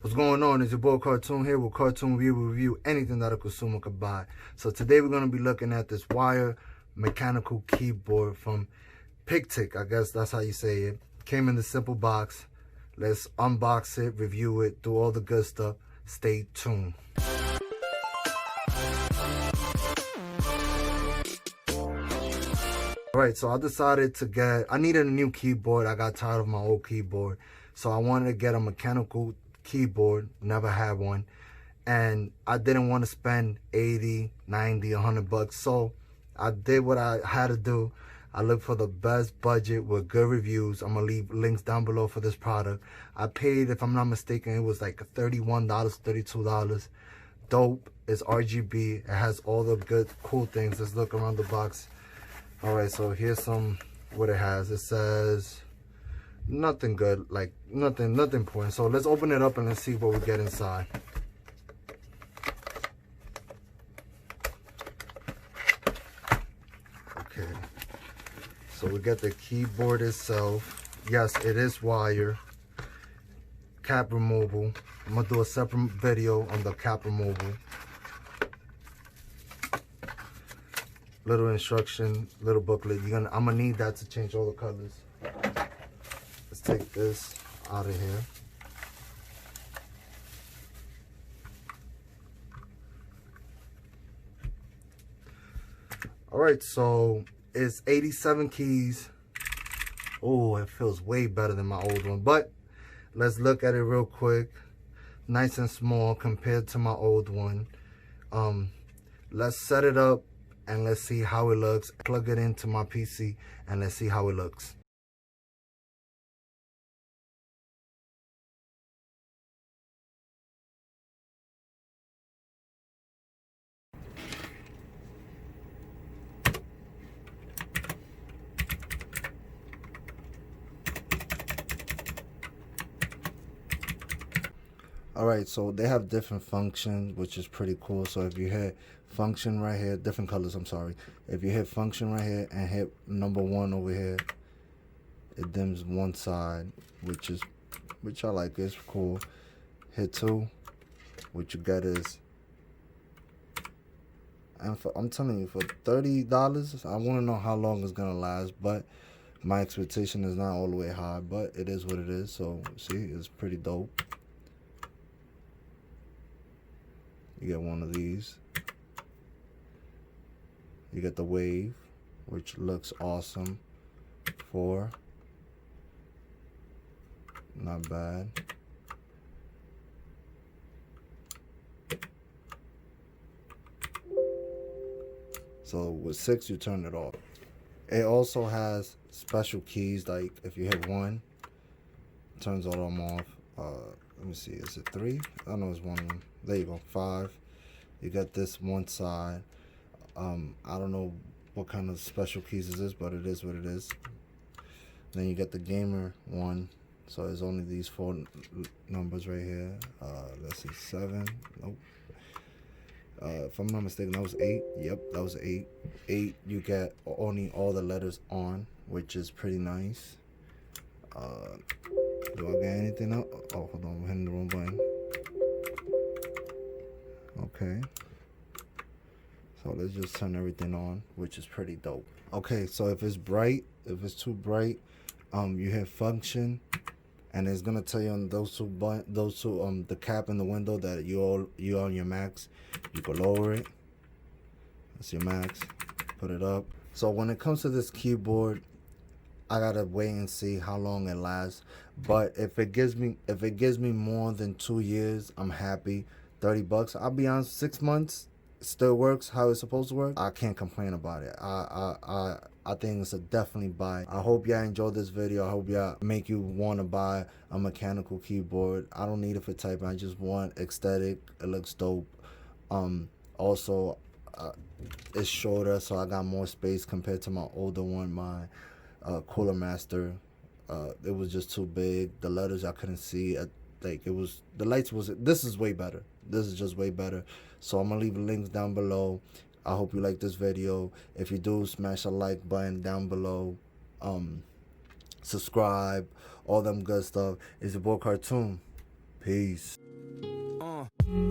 What's going on? It's your boy Cartoon here with Cartoon Review, anything that a consumer could buy. So today we're going to be looking at this wire mechanical keyboard from pictek. I guess that's how you say it. Came in the simple box. Let's unbox it, review it, do all the good stuff. Stay tuned. Alright, so I decided I needed a new keyboard. I got tired of my old keyboard. So I wanted to get a mechanical keyboard, never had one, and I didn't want to spend 80, 90, 100 bucks. So I did what I had to do. I looked for the best budget with good reviews. I'm gonna leave links down below for this product. I paid, if I'm not mistaken, it was like $31, $32. Dope. It's RGB. It has all the good cool things. Let's look around the box. All right, so here's what it has. It says nothing good, like nothing important. So let's open it up and let's see what we get inside. Okay, so we get the keyboard itself. Yes, it is wire. Cap removal. I'm gonna do a separate video on the cap removal. Little instruction, little booklet. I'm gonna need that to change all the colors. Let's take this out of here. All right, so it's 87 keys. Oh, it feels way better than my old one, but let's look at it real quick. Nice and small compared to my old one. Let's set it up and let's see how it looks. Plug it into my PC and let's see how it looks. Alright, so they have different functions, which is pretty cool. So if you hit function right here, different colors, I'm sorry. If you hit function right here and hit number 1 over here, it dims one side, which I like. It's cool. Hit 2, what you get is, and I'm telling you, for $30, I want to know how long it's gonna last, but my expectation is not all the way high, but it is what it is. So see, it's pretty dope. You get one of these. You get the wave, which looks awesome. 4. Not bad. So with 6, you turn it off. It also has special keys, like if you hit 1, it turns all of them off. Let me see, is it 3? I know it's 1. There you go, 5. You got this one side. I don't know what kind of special keys is this, but it is what it is. Then you get the gamer one. So there's only these 4 numbers right here. Let's see, 7. Nope. If I'm not mistaken, that was 8. Yep, that was 8. 8, you get only all the letters on, which is pretty nice. Do I get anything else? Oh, hold on, I'm hitting the wrong button. Okay. So let's just turn everything on, which is pretty dope. Okay, so if it's bright, if it's too bright, you hit function, and it's gonna tell you on those two the cap and the window that you on your max. You can lower it. That's your max. Put it up. So when it comes to this keyboard, I gotta wait and see how long it lasts. But if it gives me more than 2 years, I'm happy. $30. I'll be honest, 6 months still works how it's supposed to work. I can't complain about it. I think it's a definitely buy. I hope y'all enjoyed this video. I hope y'all make you want to buy a mechanical keyboard. I don't need it for typing. I just want aesthetic. It looks dope. Also, it's shorter, so I got more space compared to my older one, my Cooler Master. It was just too big. The letters I couldn't see. Like it was, the lights was. This is way better. This is just way better. So I'm gonna leave the links down below. I hope you like this video. If you do, smash a like button down below. Subscribe, all them good stuff. It's your boy Cartoon. Peace. on.